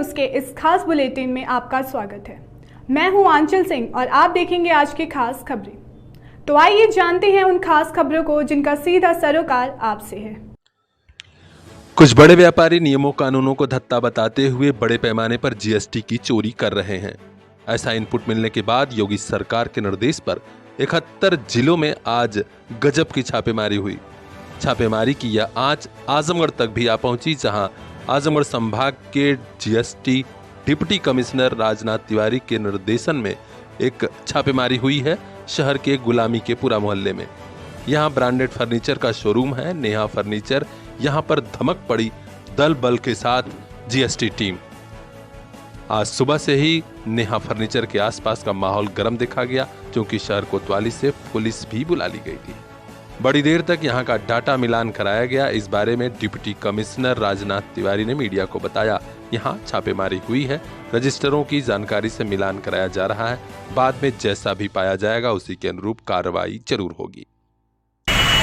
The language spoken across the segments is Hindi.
न्यूज़ के इस खास बुलेटिन में आपका स्वागत है। मैं हूं आंचल सिंह और आप देखेंगे आज की खास खबरें। तो आइए जानते हैं उन खास खबरों को जिनका सीधा सरोकार आपसे है। कुछ बड़े व्यापारी नियमों कानूनों को धत्ता बताते हुए बड़े पैमाने पर जीएसटी की चोरी कर रहे हैं। ऐसा इनपुट मिलने के बाद योगी सरकार के निर्देश पर 71 जिलों में आज गजब की छापेमारी हुई। छापेमारी की यह आंच आजमगढ़ तक भी आ पहुंची, जहां आजमगढ़ संभाग के GST deputy commissioner Rajnath Tiwari के निर्देशन में एक छापेमारी हुई है शहर के गुलामी के पुरा मोहल्ले में। यहां ब्रांडेड फर्नीचर का शोरूम है नेहा फर्नीचर। यहां पर धमक पड़ी दल बल के साथ जीएसटी टीम। आज सुबह से ही नेहा फर्नीचर के आसपास का माहौल गर्म देखा गया, क्योंकि शहर कोतवाली से पुलिस भी बुला ली गई थी। बड़ी देर तक यहां का डाटा मिलान कराया गया। इस बारे में डिप्टी कमिश्नर राजनाथ तिवारी ने मीडिया को बताया, यहां छापेमारी हुई है, रजिस्टरों की जानकारी से मिलान कराया जा रहा है। बाद में जैसा भी पाया जाएगा उसी के अनुरूप कार्रवाई जरूर होगी।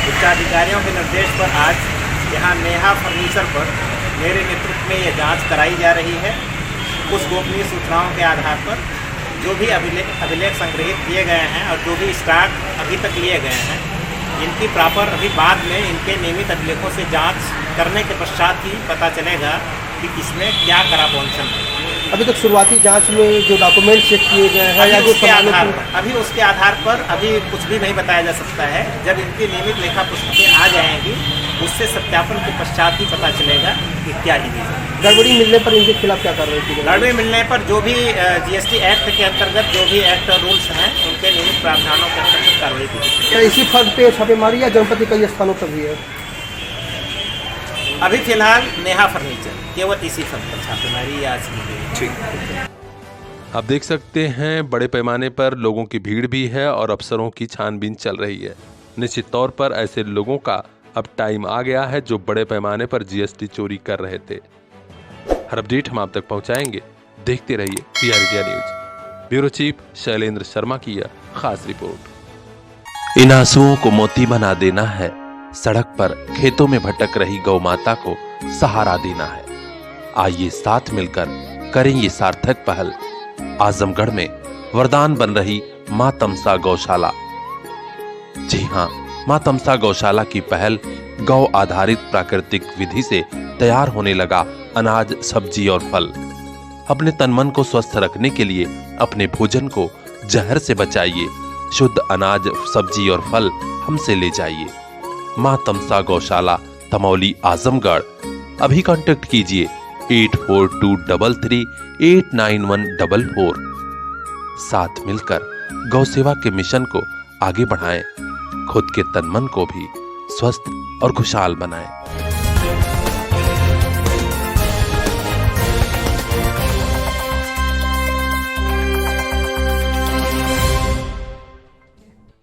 उच्चाधिकारियों के निर्देश पर आज यहाँ नेहा फर्नीचर पर मेरे नेतृत्व में यह जांच कराई जा रही है। कुछ गोपनीय सूचनाओं के आधार पर जो भी अभिलेख संग्रहित किए गए हैं और जो भी स्टॉक अभी तक लिए गए हैं, इनकी प्रॉपर अभी बाद में इनके नियमित अभिलेखों से जांच करने के पश्चात ही पता चलेगा कि इसमें क्या करापॉन्शन है। अभी तक शुरुआती जांच में जो डॉक्यूमेंट चेक किए गए हैं या जो उसके आधार पर अभी कुछ भी नहीं बताया जा सकता है। जब इनकी नियमित लेखा पुस्तकें आ जाएंगी, उससे सत्यापन के पश्चात ही पता चलेगा कि क्या ही गड़बड़ी मिलने पर इनके खिलाफ क्या कार्रवाई की जाएगी। गड़बड़ी मिलने पर जो भी जीएसटी एक्ट के अंतर्गत जो भी एक्ट रूल्स हैं, उनके नियमित प्रावधानों के अंतर्गत कार्रवाई की जाएगी। क्या इसी फर्म पे छापेमारी या जनपद के कई स्थानों पर भी है? अभी फिलहाल नेहा फर्नीचर केवल इसी फर्म पर छापेमारी आज की गई। ठीक, आप देख सकते हैं बड़े पैमाने पर लोगों की भीड़ भी है और अफसरों की छानबीन चल रही है। निश्चित तौर पर ऐसे लोगों का अब टाइम आ गया है जो बड़े पैमाने पर जीएसटी चोरी कर रहे थे। हर अपडेट हम आप तक पहुंचाएंगे। देखते रहिए PR India news. Bureau chief Shailendra Sharma की यह खास रिपोर्ट। इन आंसुओं को मोती बना देना है, सड़क पर खेतों में भटक रही गौ माता को सहारा देना है। आइए साथ मिलकर करें ये सार्थक पहल। आजमगढ़ में वरदान बन रही मां तमसा गौशाला। जी हां, मां तमसा गौशाला की पहल गौ आधारित प्राकृतिक विधि से तैयार होने लगा अनाज, सब्जी और फल। अपने तन मन को स्वस्थ रखने के लिए अपने भोजन को जहर से बचाइए। शुद्ध अनाज, सब्जी और फल हमसे ले जाइए। मां तमसा गौशाला, तमौली, आजमगढ़। अभी कांटेक्ट कीजिए 8423389144। साथ मिलकर गौ सेवा के मिशन को आगे बढ़ाएं, खुद के तन मन को भी स्वस्थ और खुशहाल बनाएं।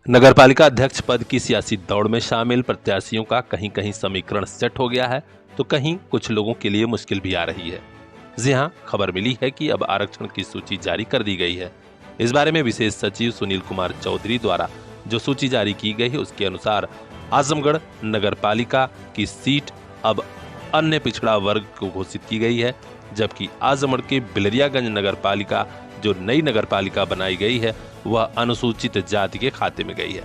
नगरपालिका अध्यक्ष पद की सियासी दौड़ में शामिल प्रत्याशियों का कहीं कहीं समीकरण सेट हो गया है, तो कहीं कुछ लोगों के लिए मुश्किल भी आ रही है। जी हां, खबर मिली है कि अब आरक्षण की सूची जारी कर दी गई है। इस बारे में विशेष सचिव सुनील कुमार चौधरी द्वारा जो सूची जारी की गई है, उसके अनुसार आजमगढ़ नगरपालिका की सीट अब अन्य पिछड़ा वर्ग को घोषित की गई है, जबकि आजमगढ़ के बिलरियागंज नगरपालिका जो नई नगरपालिका बनाई गई है वह अनुसूचित जाति के खाते में गई है।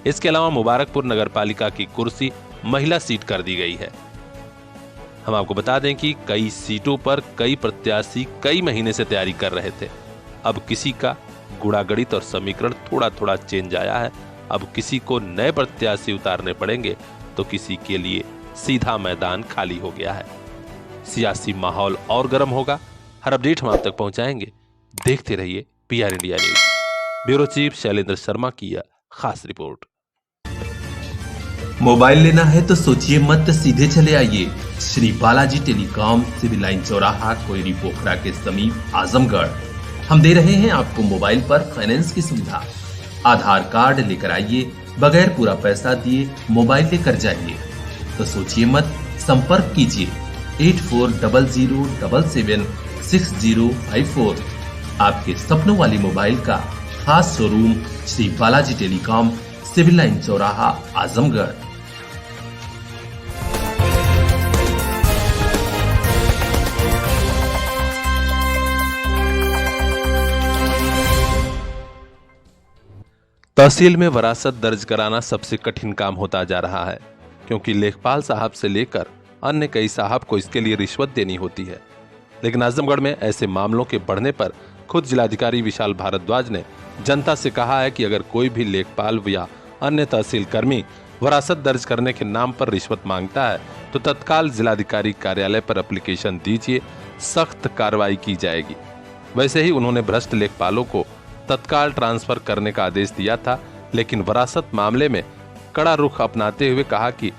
इसके अलावा मुबारकपुर नगरपालिका की कुर्सी महिला सीट कर दी गई है। हम आपको बता दें कि कई सीटों पर कई प्रत्याशी कई महीने से तैयारी कर रहे थे। अब किसी का गुणागणित और समीकरण थोड़ा थोड़ा चेंज आया है। अब किसी को नए प्रत्याशी उतारने पड़ेंगे तो किसी के लिए सीधा मैदान खाली हो गया है। सियासी माहौल और गर्म होगा। हर अपडेट हम आप तक पहुंचाएंगे। देखते रहिए PR India news. Bureau chief Shailendra Sharma की यह खास रिपोर्ट। मोबाइल लेना है तो सोचिए मत, सीधे चले आइए Shri Balaji telecom, civil line चौराहा, कोयरी पोखरा के समीप, आजमगढ़। हम दे रहे हैं आपको मोबाइल पर फाइनेंस की सुविधा। आधार कार्ड लेकर आइए, बगैर पूरा पैसा दिए मोबाइल लेकर जाइए। तो सोचिए मत, संपर्क कीजिए 8400776054। आपके सपनों वाली मोबाइल का खास showroom Shri Balaji telecom, civil line चौराहा, आजमगढ़। तहसील में वरासत दर्ज कराना सबसे कठिन काम होता जा रहा है, क्योंकि लेखपाल साहब से लेकर अन्य कई साहब को इसके लिए रिश्वत देनी होती है। लेकिन आजमगढ़ में ऐसे मामलों के बढ़ने पर खुद जिलाधिकारी विशाल भारद्वाज ने जनता से कहा है कि अगर कोई भी लेखपाल या अन्य तहसील कर्मी वरासत दर्ज करने के नाम पर रिश्वत मांगता है तो तत्काल जिलाधिकारी कार्यालय पर एप्लीकेशन दीजिए, सख्त कार्रवाई की जाएगी। वैसे ही उन्होंने भ्रष्ट लेखपालों को तत्काल ट्रांसफर करने का आदेश दिया था, लेकिन वरासत मामले में कड़ा रुख अपनाते हुए कहा कि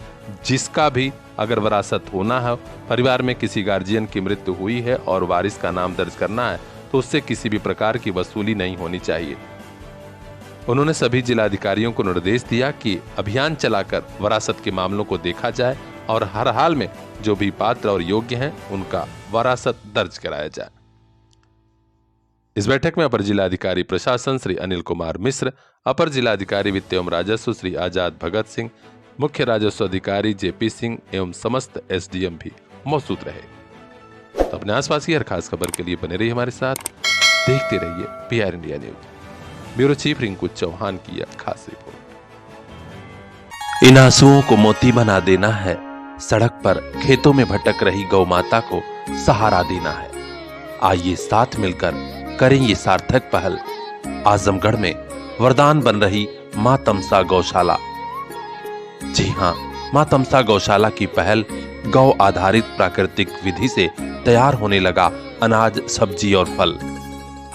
जिसका भी अगर वरासत होना है, परिवार में किसी गार्जियन की मृत्यु हुई है और वारिस का नाम दर्ज करना है तो उससे किसी भी प्रकार की वसूली नहीं होनी चाहिए। उन्होंने सभी जिलाधिकारियों को निर्देश दिया कि अभियान चलाकर वरासत के मामलों को देखा जाए और हर हाल में जो भी पात्र और योग्य हैं उनका वरासत दर्ज कराया जाए। इस बैठक में अपर जिलाधिकारी प्रशासन श्री अनिल कुमार मिश्र, अपर जिलाधिकारी वित्त एवं राजस्व श्री आजाद भगत सिंह, मुख्य राजस्व अधिकारी जेपी सिंह एवं समस्त एसडीएम भी मौजूद रहे। तो अपने आसपास की हर खास खबर के लिए बने रहिए हमारे साथ, देखते रहिए PR India news. Bureau chief Rinku Chauhan की यह खास रिपोर्ट। इन आंसुओं को मोती बना देना है, सड़क पर खेतों में भटक रही गौ माता को सहारा देना है। आइए साथ मिलकर करें ये सार्थक पहल। आजमगढ़ में वरदान बन रही मां तमसा गौशाला। जी हां, मां तमसा गौशाला की पहल गौ आधारित प्राकृतिक विधि से तैयार होने लगा अनाज, सब्जी और फल।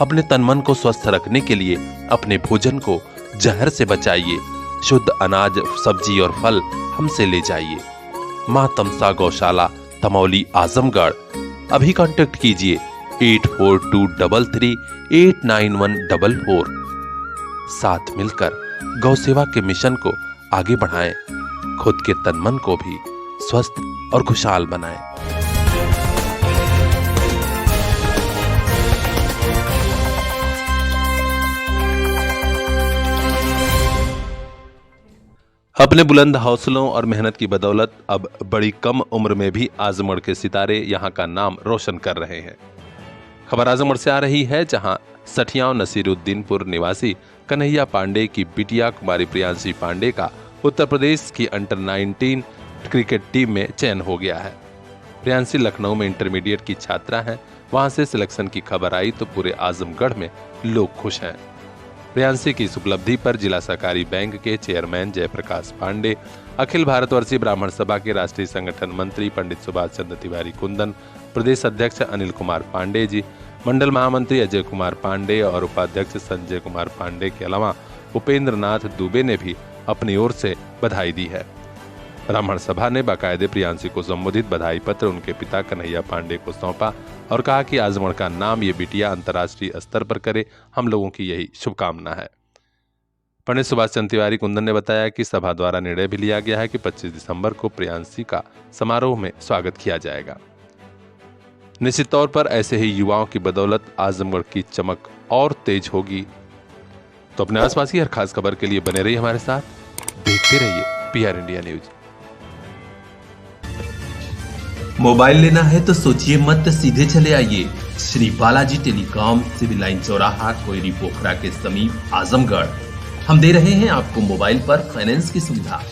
अपने तन मन को स्वस्थ रखने के लिए अपने भोजन को जहर से बचाइए। शुद्ध अनाज, सब्जी और फल हमसे ले जाइए। मां तमसा गौशाला, तमौली, आजमगढ़। अभी कांटेक्ट कीजिए 8423389144। साथ मिलकर गौ सेवा के मिशन को आगे बढ़ाएं, खुद के तन मन को भी स्वस्थ और खुशहाल बनाएं। अपने बुलंद हौसलों और मेहनत की बदौलत अब बड़ी कम उम्र में भी आजमगढ़ के सितारे यहां का नाम रोशन कर रहे हैं। खबर आजमगढ़ से आ रही है, जहां सठियाव नसीरुद्दीनपुर निवासी कन्हैया पांडे की बिटिया कुमारी प्रियांशी पांडे का उत्तर प्रदेश की अंडर 19 क्रिकेट टीम में चयन हो गया है। प्रियांशी लखनऊ में इंटरमीडिएट की छात्रा हैं। वहां से सिलेक्शन की खबर आई तो पूरे आजमगढ़ में लोग खुश हैं। प्रियांशी की इस उपलब्धि पर जिला सहकारी बैंक के चेयरमैन जयप्रकाश पांडे, अखिल भारतवर्षीय ब्राह्मण सभा के राष्ट्रीय संगठन मंत्री पंडित सुभाष चंद्र तिवारी कुंदन, प्रदेश अध्यक्ष अनिल कुमार पांडे जी, मंडल महामंत्री अजय कुमार पांडे और उपाध्यक्ष संजय कुमार पांडे के अलावा उपेंद्र नाथ दुबे ने भी अपनी ओर से बधाई दी है। ब्राह्मण सभा ने बाकायदे प्रियांशी को संबोधित बधाई पत्र उनके पिता कन्हैया पांडे को सौंपा और कहा कि आजमगढ़ का नाम ये बिटिया अंतर्राष्ट्रीय स्तर पर करे, हम लोगों की यही शुभकामना है। पंडित सुभाष चंद्र तिवारी कुंदन ने बताया कि सभा द्वारा निर्णय भी लिया गया है कि 25 दिसंबर को प्रियांशी का समारोह में स्वागत किया जाएगा। निश्चित तौर पर ऐसे ही युवाओं की बदौलत आजमगढ़ की चमक और तेज होगी। तो अपने आसपास की हर खास खबर के लिए बने रहिए हमारे साथ, देखते रहिए PR इंडिया न्यूज। मोबाइल लेना है तो सोचिए मत, सीधे चले आइए Shri Balaji telecom, civil line चौराहा, कोयरी पोखरा के समीप, आजमगढ़। हम दे रहे हैं आपको मोबाइल पर फाइनेंस की सुविधा।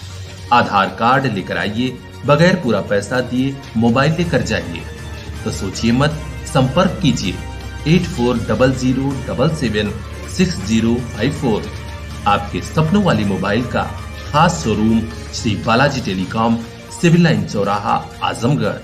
आधार कार्ड लेकर आइए, बगैर पूरा पैसा दिए मोबाइल लेकर जाइए। तो सोचिए मत, संपर्क कीजिए 8400776054। आपके सपनों वाली मोबाइल का खास showroom Shri Balaji telecom, civil line चौराहा, आजमगढ़।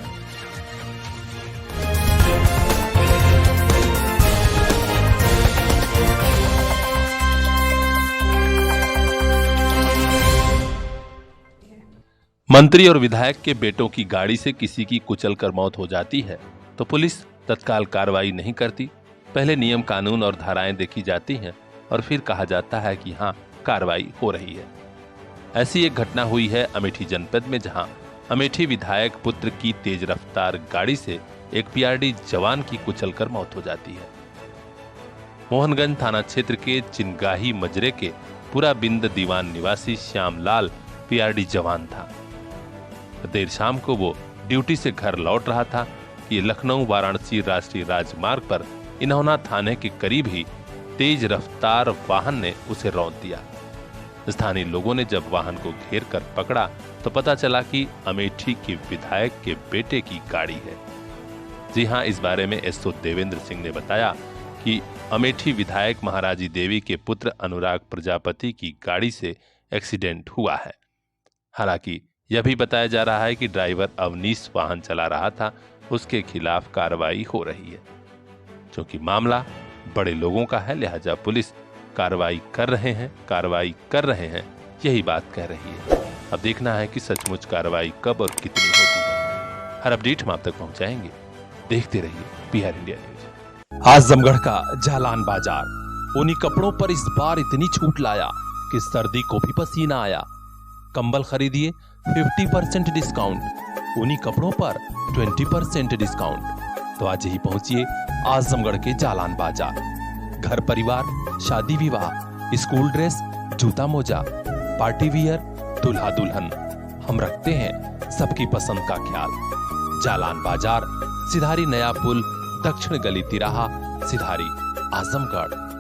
मंत्री और विधायक के बेटों की गाड़ी से किसी की कुचलकर मौत हो जाती है तो पुलिस तत्काल कार्रवाई नहीं करती। पहले नियम कानून और धाराएं देखी जाती हैं और फिर कहा जाता है कि हाँ, कार्रवाई हो रही है। ऐसी एक घटना हुई है अमेठी जनपद में, जहां अमेठी विधायक पुत्र की तेज रफ्तार गाड़ी से एक PRD जवान की कुचलकर मौत हो जाती है। मोहनगंज थाना क्षेत्र के चिनगाही मजरे के पूरा बिंद दीवान निवासी श्यामलाल PRD जवान था। देर शाम को वो ड्यूटी से घर लौट रहा था कि लखनऊ वाराणसी राष्ट्रीय राजमार्ग पर इन्होना थाने के करीब ही तेज रफ्तार वाहन ने उसे रौंद दिया। स्थानीय लोगों ने जब वाहन को घेर कर पकड़ा तो पता चला कि अमेठी के विधायक के बेटे की गाड़ी है। जी हां, इस बारे में एसओ देवेंद्र सिंह ने बताया कि अमेठी विधायक महाराजी देवी के पुत्र अनुराग प्रजापति की गाड़ी से एक्सीडेंट हुआ है। हालांकि यह भी बताया जा रहा है कि ड्राइवर अवनीश वाहन चला रहा था, उसके खिलाफ कार्रवाई हो रही है। क्योंकि मामला बड़े लोगों का है, लिहाजा पुलिस कार्रवाई कर रहे हैं, यही बात कह रही है। अब देखना है कि सचमुच कार्रवाई कब और कितनी होती है। हर अपडेट हम आप तक पहुंचाएंगे। देखते रहिए PR इंडिया न्यूज। आजमगढ़ का जालान बाजार ऊनी कपड़ों पर इस बार इतनी छूट लाया कि सर्दी को भी पसीना आया। कंबल खरीदिए 50% डिस्काउंट, ऊनी कपड़ों पर 20% डिस्काउंट। तो आज ही पहुंचिए आजमगढ़ के जालान बाजार। घर परिवार, शादी विवाह, स्कूल ड्रेस, जूता मोजा, पार्टी वियर, दूल्हा दुल्हन, हम रखते हैं सबकी पसंद का ख्याल। जालान बाजार, सिधारी नया पुल, दक्षिण गली तिराहा, Sidhari, Azamgarh.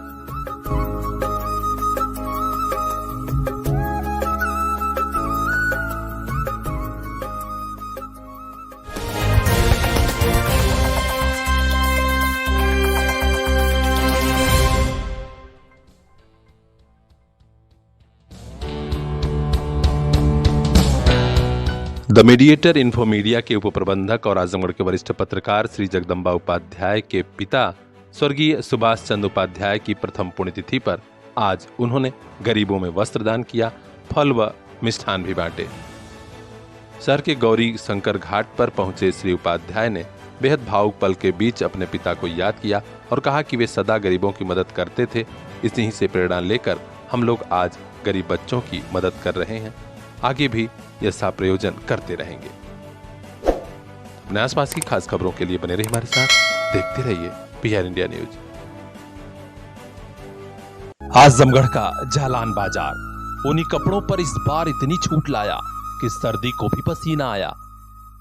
The mediator info media के उप प्रबंधक और आजमगढ़ के वरिष्ठ पत्रकार श्री जगदम्बा उपाध्याय के पिता स्वर्गीय सुभाष चंद्र उपाध्याय की प्रथम पुण्यतिथि पर आज उन्होंने गरीबों में वस्त्र दान किया, फल व मिष्ठान भी बांटे। शहर के गौरी शंकर घाट पर पहुंचे श्री उपाध्याय ने बेहद भावुक पल के बीच अपने पिता को याद किया और कहा कि वे सदा गरीबों की मदद करते थे। इसी से प्रेरणा लेकर हम लोग आज गरीब बच्चों की मदद कर रहे हैं, आगे भी ऐसा प्रयोजन करते रहेंगे। अपने आसपास की खास खबरों के लिए बने रहिए हमारे साथ, देखते रहिए PR इंडिया न्यूज। आजमगढ़ का जालान बाजार ऊनी कपड़ों पर इस बार इतनी छूट लाया कि सर्दी को भी पसीना आया।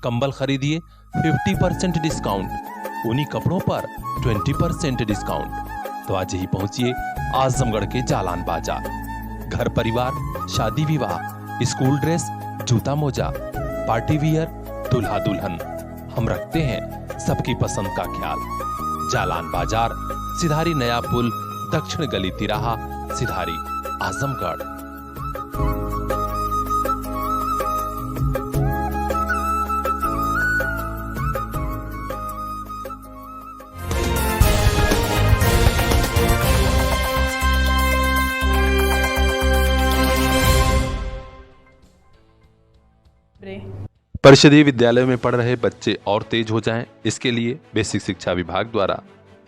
कंबल खरीदिए 50% डिस्काउंट, ऊनी कपड़ों पर 20% डिस्काउंट। तो आज ही पहुंचिए आजमगढ़ के जालान बाजार। घर परिवार, शादी विवाह, स्कूल ड्रेस, जूता मोजा, पार्टी वियर, दूल्हा दुल्हन, हम रखते हैं सबकी पसंद का ख्याल। जालान बाजार, सिधारी नया पुल, दक्षिण गली तिराहा, सिधारी, आजमगढ़। परिषदीय विद्यालयों में पढ़ रहे बच्चे और तेज हो जाएं, इसके लिए बेसिक शिक्षा विभाग द्वारा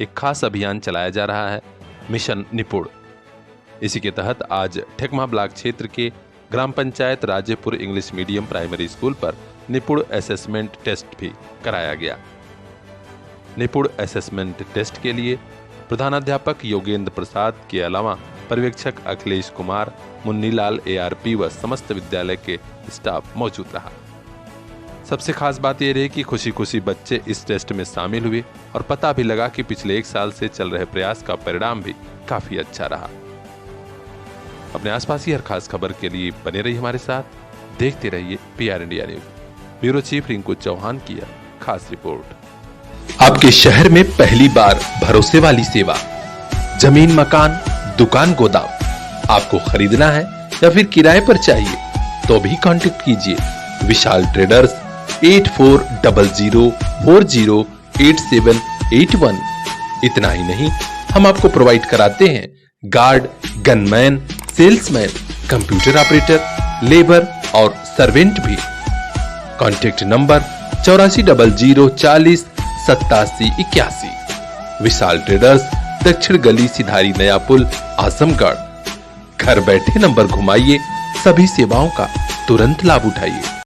एक खास अभियान चलाया जा रहा है, मिशन निपुण। इसी के तहत आज ठेकमा ब्लॉक क्षेत्र के ग्राम panchayat Rajepur English medium primary school पर निपुण असेसमेंट टेस्ट भी कराया गया। निपुण असेसमेंट टेस्ट के लिए प्रधानाध्यापक योगेंद्र प्रसाद के अलावा पर्यवेक्षक अखिलेश कुमार, मुन्नीलाल ARP व समस्त विद्यालय के स्टाफ मौजूद रहा। सबसे खास बात यह रही कि खुशी खुशी बच्चे इस टेस्ट में शामिल हुए और पता भी लगा कि पिछले 1 साल से चल रहे प्रयास का परिणाम भी काफी अच्छा रहा। अपने आसपास की हर खास खबर के लिए बने रहिए हमारे साथ, देखते रहिए PR India news. Bureau chief Rinku Chauhan की खास रिपोर्ट। आपके शहर में पहली बार भरोसे वाली सेवा, जमीन, मकान, दुकान, गोदाम आपको खरीदना है या फिर किराए पर चाहिए तो भी कांटेक्ट कीजिए विशाल ट्रेडर्स 8400408781। इतना ही नहीं, हम आपको प्रोवाइड कराते हैं guard, gunman, salesman, computer operator, labour और सर्वेंट भी। Contact number 8400408781। विशाल ट्रेडर्स, दक्षिण गली, सिधारी नया पुल, आजमगढ़। घर बैठे नंबर घुमाइए, सभी सेवाओं का तुरंत लाभ उठाइए।